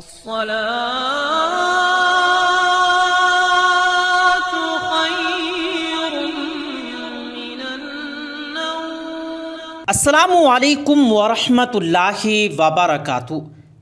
الصلاة خير من النوم۔ السلام علیکم ورحمۃ اللہ وبرکاتہ۔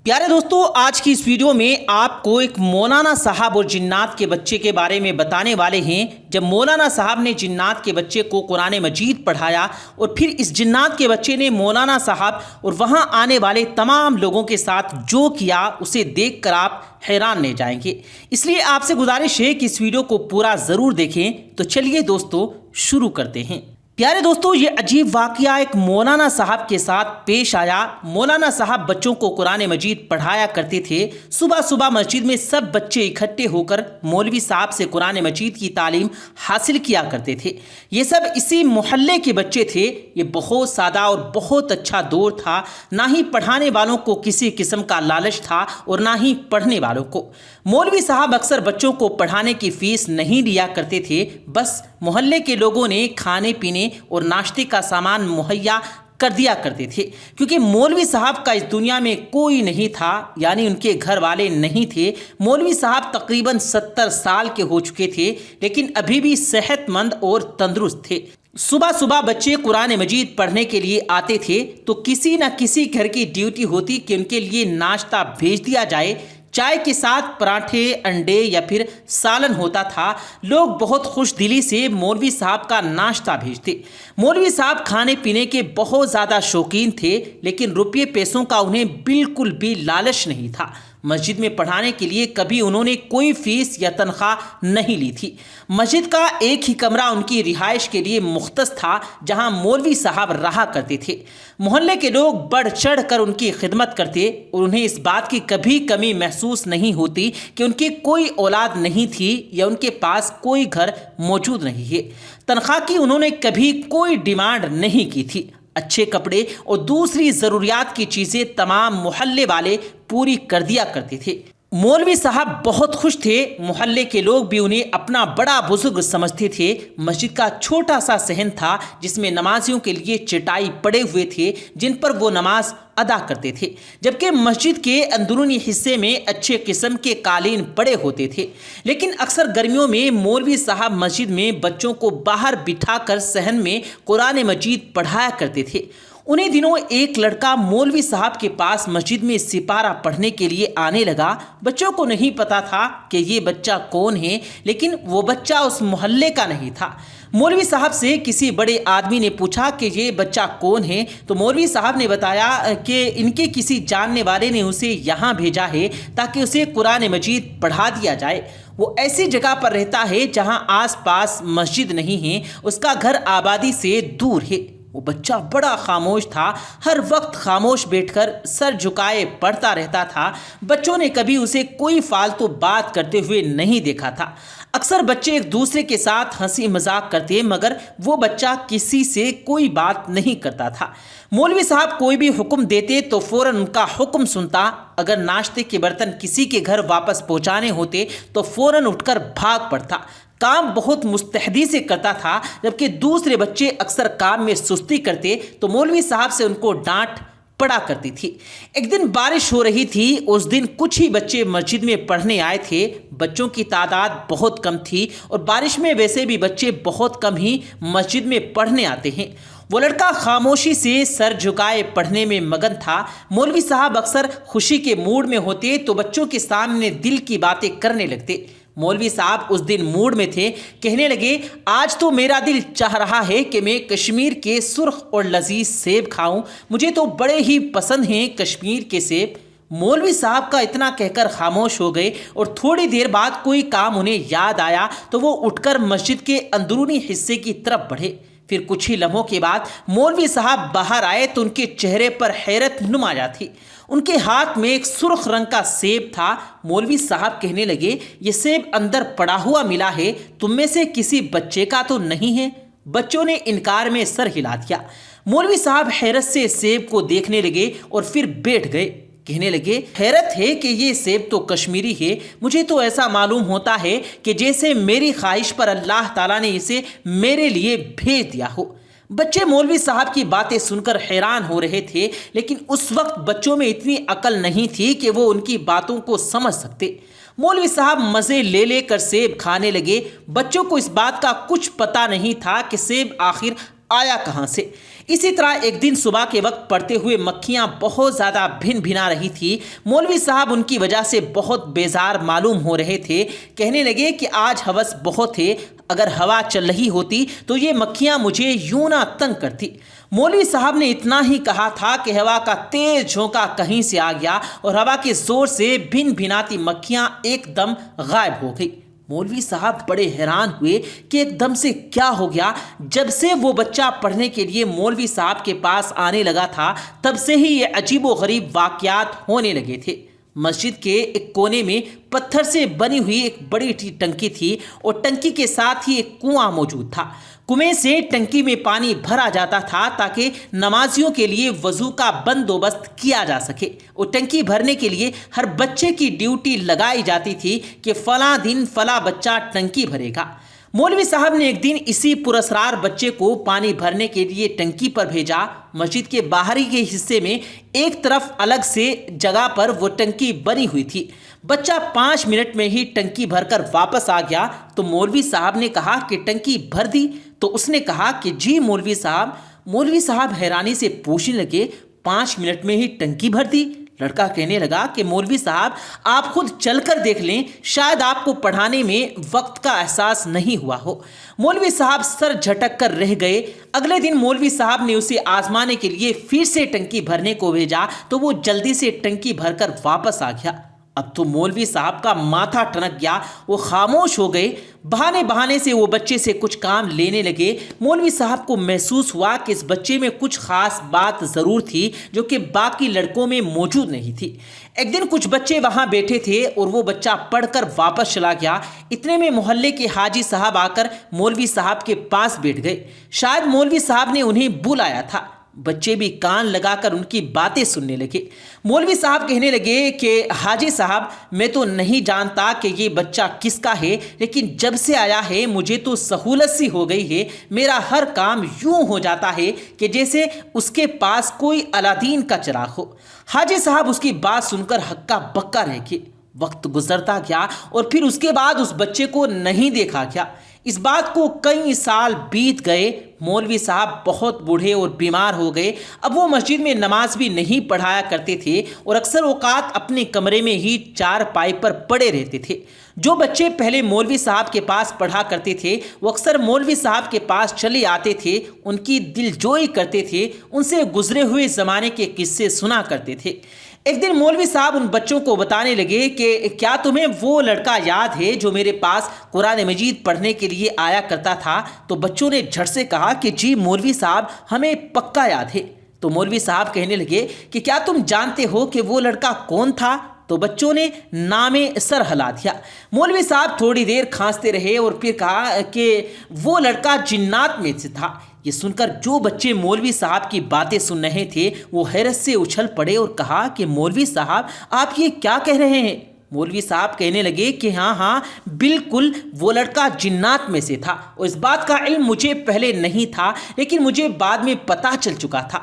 پیارے دوستو، آج کی اس ویڈیو میں آپ کو ایک مولانا صاحب اور جنات کے بچے کے بارے میں بتانے والے ہیں۔ جب مولانا صاحب نے جنات کے بچے کو قرآن مجید پڑھایا اور پھر اس جنات کے بچے نے مولانا صاحب اور وہاں آنے والے تمام لوگوں کے ساتھ جو کیا، اسے دیکھ کر آپ حیران رہ جائیں گے۔ اس لیے آپ سے گزارش ہے کہ اس ویڈیو کو پورا ضرور دیکھیں۔ تو چلیے دوستو شروع کرتے ہیں۔ پیارے دوستو، یہ عجیب واقعہ ایک مولانا صاحب کے ساتھ پیش آیا۔ مولانا صاحب بچوں کو قرآن مجید پڑھایا کرتے تھے۔ صبح صبح مسجد میں سب بچے اکٹھے ہو کر مولوی صاحب سے قرآن مجید کی تعلیم حاصل کیا کرتے تھے۔ یہ سب اسی محلے کے بچے تھے۔ یہ بہت سادہ اور بہت اچھا دور تھا۔ نہ ہی پڑھانے والوں کو کسی قسم کا لالچ تھا اور نہ ہی پڑھنے والوں کو۔ مولوی صاحب اکثر بچوں کو پڑھانے کی فیس نہیں لیا کرتے تھے، بس محلے کے لوگوں نے کھانے پینے اور ناشتے کا سامان مہیا کر دیا کرتے تھے، کیونکہ مولوی صاحب کا اس دنیا میں کوئی نہیں تھا، یعنی ان کے گھر والے نہیں تھے۔ مولوی صاحب تقریباً 70 سال کے ہو چکے تھے، لیکن ابھی بھی صحت مند اور تندرست تھے۔ صبح صبح بچے قرآن مجید پڑھنے کے لیے آتے تھے تو کسی نہ کسی گھر کی ڈیوٹی ہوتی کہ ان کے لیے ناشتہ بھیج دیا جائے۔ چائے کے ساتھ پراٹھے، انڈے یا پھر سالن ہوتا تھا۔ لوگ بہت خوش دلی سے مولوی صاحب کا ناشتہ بھیجتے۔ مولوی صاحب کھانے پینے کے بہت زیادہ شوقین تھے، لیکن روپے پیسوں کا انہیں بالکل بھی لالچ نہیں تھا۔ مسجد میں پڑھانے کے لیے کبھی انہوں نے کوئی فیس یا تنخواہ نہیں لی تھی۔ مسجد کا ایک ہی کمرہ ان کی رہائش کے لیے مختص تھا، جہاں مولوی صاحب رہا کرتے تھے۔ محلے کے لوگ بڑھ چڑھ کر ان کی خدمت کرتے اور انہیں اس بات کی کبھی کمی محسوس نہیں ہوتی کہ ان کی کوئی اولاد نہیں تھی یا ان کے پاس کوئی گھر موجود نہیں ہے۔ تنخواہ کی انہوں نے کبھی کوئی ڈیمانڈ نہیں کی تھی۔ اچھے کپڑے اور دوسری ضروریات کی چیزیں تمام محلے والے پوری کر دیا کرتے تھے۔ مولوی صاحب بہت خوش تھے۔ محلے کے لوگ بھی انہیں اپنا بڑا بزرگ سمجھتے تھے۔ مسجد کا چھوٹا سا صحن تھا، جس میں نمازیوں کے لیے چٹائی پڑے ہوئے تھے، جن پر وہ نماز ادا کرتے تھے، جبکہ مسجد کے اندرونی حصے میں اچھے قسم کے قالین پڑے ہوتے تھے۔ لیکن اکثر گرمیوں میں مولوی صاحب مسجد میں بچوں کو باہر بٹھا کر صحن میں قرآن مجید پڑھایا کرتے تھے۔ انہیں دنوں ایک لڑکا مولوی صاحب کے پاس مسجد میں سپارہ پڑھنے کے لیے آنے لگا۔ بچوں کو نہیں پتا تھا کہ یہ بچہ کون ہے، لیکن وہ بچہ اس محلے کا نہیں تھا۔ مولوی صاحب سے کسی بڑے آدمی نے پوچھا کہ یہ بچہ کون ہے، تو مولوی صاحب نے بتایا کہ ان کے کسی جاننے والے نے اسے یہاں بھیجا ہے تاکہ اسے قرآن مجید پڑھا دیا جائے۔ وہ ایسی جگہ پر رہتا ہے جہاں آس پاس مسجد نہیں ہے، اس کا گھر آبادی سے دور ہے۔ وہ بچہ بڑا خاموش تھا، ہر وقت خاموش بیٹھ کر سر جھکائے پڑھتا رہتا تھا۔ بچوں نے کبھی اسے کوئی فالتو بات کرتے ہوئے نہیں دیکھا تھا۔ اکثر بچے ایک دوسرے کے ساتھ ہنسی مذاق کرتے، مگر وہ بچہ کسی سے کوئی بات نہیں کرتا تھا۔ مولوی صاحب کوئی بھی حکم دیتے تو فوراً ان کا حکم سنتا۔ اگر ناشتے کے برتن کسی کے گھر واپس پہنچانے ہوتے تو فوراً اٹھ کر بھاگ پڑتا۔ کام بہت مستحدی سے کرتا تھا، جبکہ دوسرے بچے اکثر کام میں سستی کرتے تو مولوی صاحب سے ان کو ڈانٹ پڑا کرتی تھی۔ ایک دن بارش ہو رہی تھی۔ اس دن کچھ ہی بچے مسجد میں پڑھنے آئے تھے۔ بچوں کی تعداد بہت کم تھی اور بارش میں ویسے بھی بچے بہت کم ہی مسجد میں پڑھنے آتے ہیں۔ وہ لڑکا خاموشی سے سر جھکائے پڑھنے میں مگن تھا۔ مولوی صاحب اکثر خوشی کے موڈ میں ہوتے تو بچوں کے سامنے دل کی باتیں کرنے لگتے۔ مولوی صاحب اس دن موڈ میں تھے، کہنے لگے، آج تو میرا دل چاہ رہا ہے کہ میں کشمیر کے سرخ اور لذیذ سیب کھاؤں، مجھے تو بڑے ہی پسند ہیں کشمیر کے سیب۔ مولوی صاحب کا اتنا کہہ کر خاموش ہو گئے اور تھوڑی دیر بعد کوئی کام انہیں یاد آیا تو وہ اٹھ کر مسجد کے اندرونی حصے کی طرف بڑھے۔ پھر کچھ ہی لمحوں کے بعد مولوی صاحب باہر آئے تو ان کے چہرے پر حیرت نمایاں تھی۔ ان کے ہاتھ میں ایک سرخ رنگ کا سیب تھا۔ مولوی صاحب کہنے لگے، یہ سیب اندر پڑا ہوا ملا ہے، تم میں سے کسی بچے کا تو نہیں ہے؟ بچوں نے انکار میں سر ہلا دیا۔ مولوی صاحب حیرت سے سیب کو دیکھنے لگے اور پھر بیٹھ گئے۔ کہنے لگے، حیرت ہے کہ یہ سیب تو کشمیری ہے، مجھے تو ایسا معلوم ہوتا ہے کہ جیسے میری خواہش پر اللہ تعالیٰ نے اسے میرے لیے بھیج دیا ہو۔ بچے مولوی صاحب کی باتیں سن کر حیران ہو رہے تھے، لیکن اس وقت بچوں میں اتنی عقل نہیں تھی کہ وہ ان کی باتوں کو سمجھ سکتے۔ مولوی صاحب مزے لے لے کر سیب کھانے لگے۔ بچوں کو اس بات کا کچھ پتہ نہیں تھا کہ سیب آخر آیا کہاں سے۔ اسی طرح ایک دن صبح کے وقت پڑتے ہوئے مکھیاں بہت زیادہ بھن بھنا رہی تھی۔ مولوی صاحب ان کی وجہ سے بہت بیزار معلوم ہو رہے تھے۔ کہنے لگے کہ آج ہوس بہت ہے، اگر ہوا چل رہی ہوتی تو یہ مکھیاں مجھے یوں نہ تنگ کرتی۔ مولوی صاحب نے اتنا ہی کہا تھا کہ ہوا کا تیز جھونکا کہیں سے آ گیا اور ہوا کے زور سے بھن بھناتی مکھیاں ایک دم غائب ہو گئی۔ مولوی صاحب بڑے حیران ہوئے کہ ایک دم سے کیا ہو گیا۔ جب سے وہ بچہ پڑھنے کے لیے مولوی صاحب کے پاس آنے لگا تھا، تب سے ہی یہ عجیب و غریب واقعات ہونے لگے تھے۔ مسجد کے ایک کونے میں پتھر سے بنی ہوئی ایک بڑی ٹنکی تھی اور ٹنکی کے ساتھ ہی ایک کنواں موجود تھا۔ کنویں سے ٹنکی میں پانی بھرا جاتا تھا تاکہ نمازیوں کے لیے وضو کا بندوبست کیا جا سکے، اور ٹنکی بھرنے کے لیے ہر بچے کی ڈیوٹی لگائی جاتی تھی کہ فلاں دن فلاں بچہ ٹنکی بھرے گا۔ مولوی صاحب نے ایک دن اسی پراسرار بچے کو پانی بھرنے کے لیے ٹنکی پر بھیجا۔ مسجد کے باہری کے حصے میں ایک طرف الگ سے جگہ پر وہ ٹنکی بنی ہوئی تھی۔ بچہ 5 منٹ میں ہی ٹنکی بھر کر واپس آ گیا تو مولوی صاحب نے کہا کہ ٹنکی بھر دی؟ تو اس نے کہا کہ جی مولوی صاحب۔ مولوی صاحب حیرانی سے پوچھنے لگے 5 منٹ میں ہی ٹنکی بھر دی؟ لڑکا کہنے لگا کہ مولوی صاحب آپ خود چل کر دیکھ لیں، شاید آپ کو پڑھانے میں وقت کا احساس نہیں ہوا ہو۔ مولوی صاحب سر جھٹک کر رہ گئے۔ اگلے دن مولوی صاحب نے اسے آزمانے کے لیے پھر سے ٹنکی بھرنے کو بھیجا تو وہ جلدی سے ٹنکی بھر کر واپس آ گیا۔ اب تو مولوی صاحب کا ماتھا ٹھنک گیا، وہ خاموش ہو گئے۔ بہانے بہانے سے وہ بچے سے کچھ کام لینے لگے۔ مولوی صاحب کو محسوس ہوا کہ اس بچے میں کچھ خاص بات ضرور تھی جو کہ باقی لڑکوں میں موجود نہیں تھی۔ ایک دن کچھ بچے وہاں بیٹھے تھے اور وہ بچہ پڑھ کر واپس چلا گیا۔ اتنے میں محلے کے حاجی صاحب آ کر مولوی صاحب کے پاس بیٹھ گئے۔ شاید مولوی صاحب نے انہیں بلایا تھا۔ بچے بھی کان لگا کر ان کی باتیں سننے لگے۔ مولوی صاحب کہنے لگے کہ حاجی صاحب، میں تو نہیں جانتا کہ یہ بچہ کس کا ہے، لیکن جب سے آیا ہے مجھے تو سہولت سی ہو گئی ہے۔ میرا ہر کام یوں ہو جاتا ہے کہ جیسے اس کے پاس کوئی الادین کا چراغ ہو۔ حاجی صاحب اس کی بات سن کر ہکا بکا رہ گئے۔ وقت گزرتا گیا اور پھر اس کے بعد اس بچے کو نہیں دیکھا گیا۔ اس بات کو کئی سال بیت گئے۔ مولوی صاحب بہت بوڑھے اور بیمار ہو گئے۔ اب وہ مسجد میں نماز بھی نہیں پڑھایا کرتے تھے اور اکثر اوقات اپنے کمرے میں ہی چارپائی پر پڑے رہتے تھے۔ جو بچے پہلے مولوی صاحب کے پاس پڑھا کرتے تھے وہ اکثر مولوی صاحب کے پاس چلے آتے تھے، ان کی دل جوئی کرتے تھے، ان سے گزرے ہوئے زمانے کے قصے سنا کرتے تھے۔ ایک دن مولوی صاحب ان بچوں کو بتانے لگے کہ کیا تمہیں وہ لڑکا یاد ہے جو میرے پاس قرآن مجید پڑھنے کے لیے آیا کرتا تھا؟ تو بچوں نے جھٹ سے کہا کہ جی مولوی صاحب، ہمیں پکا یاد ہے۔ تو مولوی صاحب کہنے لگے کہ کیا تم جانتے ہو کہ وہ لڑکا کون تھا؟ تو بچوں نے نام سر ہلا دیا۔ مولوی صاحب تھوڑی دیر کھانستے رہے اور پھر کہا کہ وہ لڑکا جنات میں سے تھا۔ یہ سن کر جو بچے مولوی صاحب کی باتیں سن رہے تھے وہ حیرت سے اچھل پڑے اور کہا کہ مولوی صاحب آپ یہ کیا کہہ رہے ہیں؟ مولوی صاحب کہنے لگے کہ ہاں بالکل، وہ لڑکا جنات میں سے تھا، اور اس بات کا علم مجھے پہلے نہیں تھا لیکن مجھے بعد میں پتہ چل چکا تھا۔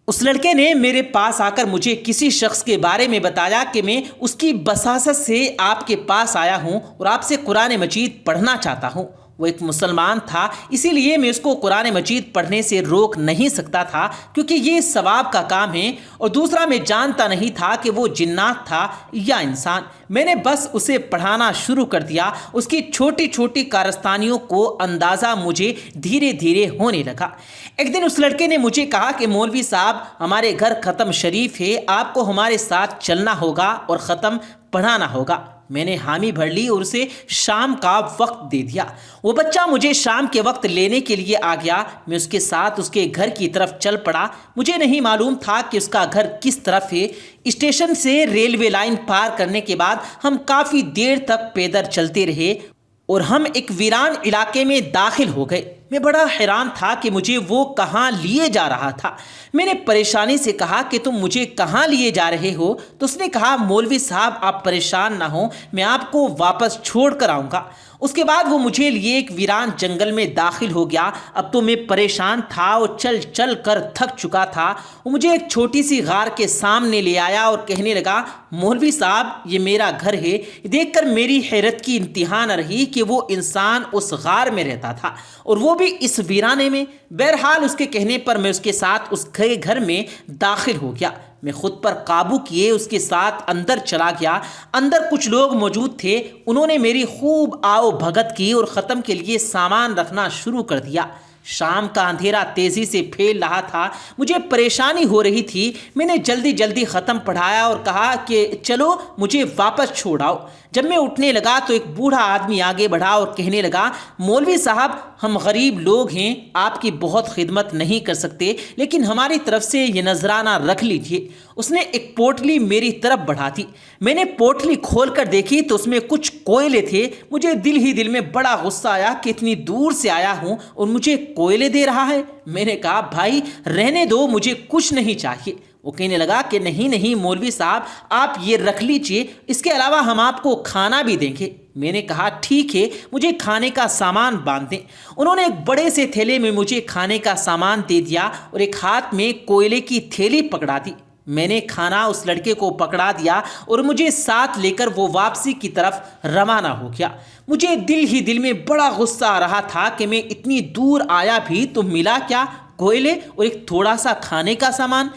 اس لڑکے نے میرے پاس آ کر مجھے کسی شخص کے بارے میں بتایا کہ میں اس کی بساست سے آپ کے پاس آیا ہوں اور آپ سے قرآن مجید پڑھنا چاہتا ہوں۔ وہ ایک مسلمان تھا، اسی لیے میں اس کو قرآن مجید پڑھنے سے روک نہیں سکتا تھا کیونکہ یہ ثواب کا کام ہے، اور دوسرا میں جانتا نہیں تھا کہ وہ جنات تھا یا انسان۔ میں نے بس اسے پڑھانا شروع کر دیا۔ اس کی چھوٹی چھوٹی کارستانیوں کو اندازہ مجھے دھیرے دھیرے ہونے لگا۔ ایک دن اس لڑکے نے مجھے کہا کہ مولوی صاحب، ہمارے گھر ختم شریف ہے، آپ کو ہمارے ساتھ چلنا ہوگا اور ختم پڑھانا ہوگا۔ میں نے حامی بھر لی اور اسے شام کا وقت دے دیا۔ وہ بچہ مجھے شام کے وقت لینے کے لیے آ گیا۔ میں اس کے ساتھ اس کے گھر کی طرف چل پڑا۔ مجھے نہیں معلوم تھا کہ اس کا گھر کس طرف ہے۔ اسٹیشن سے ریلوے لائن پار کرنے کے بعد ہم کافی دیر تک پیدل چلتے رہے اور ہم ایک ویران علاقے میں داخل ہو گئے۔ میں بڑا حیران تھا کہ مجھے وہ کہاں لیے جا رہا تھا۔ میں نے پریشانی سے کہا کہ تم مجھے کہاں لیے جا رہے ہو؟ تو اس نے کہا مولوی صاحب آپ پریشان نہ ہوں، میں آپ کو واپس چھوڑ کر آؤں گا۔ اس کے بعد وہ مجھے لیے ایک ویران جنگل میں داخل ہو گیا۔ اب تو میں پریشان تھا اور چل چل کر تھک چکا تھا۔ وہ مجھے ایک چھوٹی سی غار کے سامنے لے آیا اور کہنے لگا مولوی صاحب یہ میرا گھر ہے۔ دیکھ کر میری حیرت کی انتہا نہ رہی کہ وہ انسان اس غار میں رہتا تھا اور وہ بھی اس ویرانے میں۔ بہرحال اس کے کہنے پر میں اس کے ساتھ اس گھر میں داخل ہو گیا۔ میں خود پر قابو کیے اس کے ساتھ اندر چلا گیا۔ اندر کچھ لوگ موجود تھے، انہوں نے میری خوب آؤ بھگت کی اور ختم کے لیے سامان رکھنا شروع کر دیا۔ شام کا اندھیرا تیزی سے پھیل رہا تھا، مجھے پریشانی ہو رہی تھی۔ میں نے جلدی جلدی ختم پڑھایا اور کہا کہ چلو مجھے واپس چھوڑ آؤ۔ جب میں اٹھنے لگا تو ایک بوڑھا آدمی آگے بڑھا اور کہنے لگا مولوی صاحب ہم غریب لوگ ہیں، آپ کی بہت خدمت نہیں کر سکتے، لیکن ہماری طرف سے یہ نذرانہ رکھ لیجیے۔ اس نے ایک پوٹلی میری طرف بڑھا دی۔ میں نے پوٹلی کھول کر دیکھی تو اس میں کچھ کوئلے تھے۔ مجھے دل ہی دل میں بڑا غصہ آیا کہ اتنی دور سے آیا ہوں اور مجھے کوئلے دے رہا ہے۔ میں نے کہا بھائی رہنے دو، مجھے کچھ نہیں چاہیے۔ وہ کہنے لگا کہ نہیں مولوی صاحب آپ یہ رکھ لیجئے، اس کے علاوہ ہم آپ کو کھانا بھی دیں گے۔ میں نے کہا ٹھیک ہے، مجھے کھانے کا سامان باندھ دیں۔ انہوں نے ایک بڑے سے تھیلے میں مجھے کھانے کا سامان دے دیا اور ایک ہاتھ میں کوئلے کی تھیلی پکڑا دی۔ میں نے کھانا اس لڑکے کو پکڑا دیا اور مجھے ساتھ لے کر وہ واپسی کی طرف روانہ ہو گیا۔ مجھے دل ہی دل میں بڑا غصہ آ رہا تھا کہ میں اتنی دور آیا بھی تو ملا کیا؟ کوئلے اور ایک تھوڑا سا کھانے کا سامان۔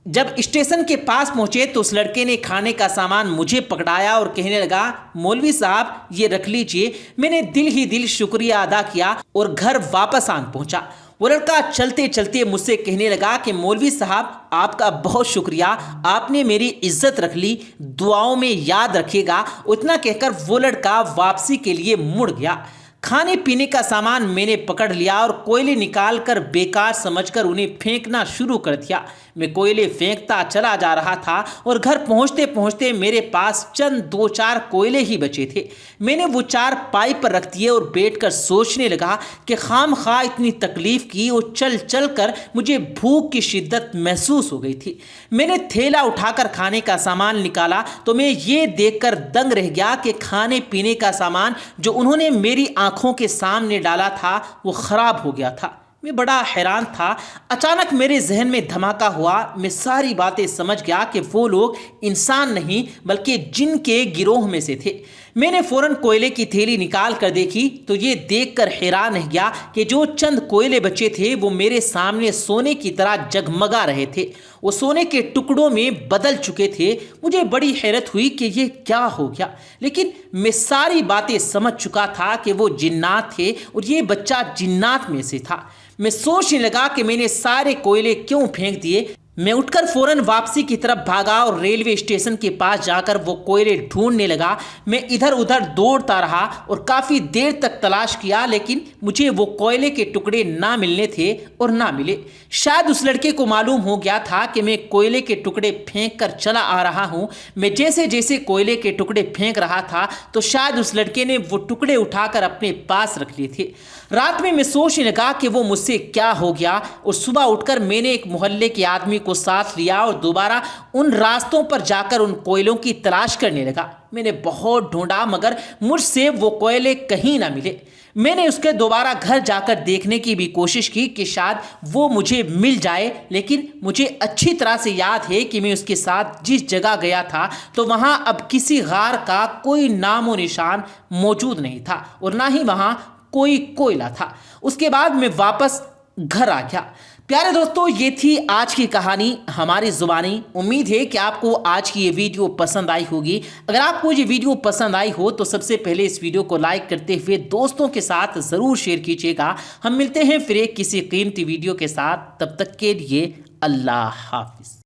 جب اسٹیشن کے پاس پہنچے تو اس لڑکے نے کھانے کا سامان مجھے پکڑایا اور کہنے لگا مولوی صاحب یہ رکھ لیجئے۔ میں نے دل ہی دل شکریہ ادا کیا اور گھر واپس آن پہنچا۔ وہ لڑکا چلتے چلتے مجھ سے کہنے لگا کہ مولوی صاحب آپ کا بہت شکریہ، آپ نے میری عزت رکھ لی، دعاؤں میں یاد رکھیے گا۔ اتنا کہہ کر وہ لڑکا واپسی کے لیے مڑ گیا۔ کھانے پینے کا سامان میں نے پکڑ لیا اور کوئلے نکال کر بیکار سمجھ کر انہیں پھینکنا شروع کر دیا۔ میں کوئلے پھینکتا چلا جا رہا تھا اور گھر پہنچتے پہنچتے میرے پاس چند 2-4 کوئلے ہی بچے تھے۔ میں نے وہ 4 پائی پر رکھ دیے اور بیٹھ کر سوچنے لگا کہ خام خواہ اتنی تکلیف کی اور چل چل کر مجھے بھوک کی شدت محسوس ہو گئی تھی۔ میں نے تھیلا اٹھا کر کھانے کا سامان نکالا تو میں یہ دیکھ کر دنگ رہ گیا کہ کھانے پینے کا سامان جو انہوں نے میری آنکھوں کے سامنے ڈالا تھا وہ خراب ہو گیا تھا۔ میں بڑا حیران تھا۔ اچانک میرے ذہن میں دھماکہ ہوا۔ میں ساری باتیں سمجھ گیا کہ وہ لوگ انسان نہیں بلکہ جن کے گروہ میں سے تھے۔ میں نے فوراً کوئلے کی تھیلی نکال کر دیکھی تو یہ دیکھ کر حیران رہ گیا کہ جو چند کوئلے بچے تھے وہ میرے سامنے سونے کی طرح جگمگا رہے تھے، وہ سونے کے ٹکڑوں میں بدل چکے تھے۔ مجھے بڑی حیرت ہوئی کہ یہ کیا ہو گیا، لیکن میں ساری باتیں سمجھ چکا تھا کہ وہ جنات تھے اور یہ بچہ جنات میں سے تھا۔ میں سوچنے لگا کہ میں نے سارے کوئلے کیوں پھینک دیے۔ میں اٹھ کر فوراً واپسی کی طرف بھاگا اور ریلوے اسٹیشن کے پاس جا کر وہ کوئلے ڈھونڈنے لگا۔ میں ادھر ادھر دوڑتا رہا اور کافی دیر تک تلاش کیا، لیکن مجھے وہ کوئلے کے ٹکڑے نہ ملنے تھے اور نہ ملے۔ شاید اس لڑکے کو معلوم ہو گیا تھا کہ میں کوئلے کے ٹکڑے پھینک کر چلا آ رہا ہوں۔ میں جیسے جیسے کوئلے کے ٹکڑے پھینک رہا تھا تو شاید اس لڑکے نے وہ ٹکڑے اٹھا کر اپنے پاس رکھ لیے تھے۔ رات میں سوچنے لگا کہ وہ مجھ سے کیا ہو گیا، اور صبح اٹھ کر میں نے ایک محلے کے آدمی کو ساتھ لیا اور دوبارہ ان راستوں پر جا کر ان کوئلوں کی تلاش کرنے لگا۔ میں نے بہت ڈھونڈا مگر مجھ سے وہ کوئلے کہیں نہ ملے۔ میں نے اس کے دوبارہ گھر جا کر دیکھنے کی بھی کوشش کی کہ شاید وہ مجھے مل جائے، لیکن مجھے اچھی طرح سے یاد ہے کہ میں اس کے ساتھ جس جگہ گیا تھا تو وہاں اب کسی غار کا کوئی نام و نشان موجود نہیں تھا اور نہ ہی وہاں کوئی کوئلہ تھا۔ اس کے بعد میں واپس گھر آ گیا۔ پیارے دوستو، یہ تھی آج کی کہانی ہماری زبانی۔ امید ہے کہ آپ کو آج کی یہ ویڈیو پسند آئی ہوگی۔ اگر آپ کو یہ ویڈیو پسند آئی ہو تو سب سے پہلے اس ویڈیو کو لائک کرتے ہوئے دوستوں کے ساتھ ضرور شیئر کیجیے گا۔ ہم ملتے ہیں پھر ایک کسی قیمتی ویڈیو کے ساتھ، تب تک کے لیے اللہ حافظ۔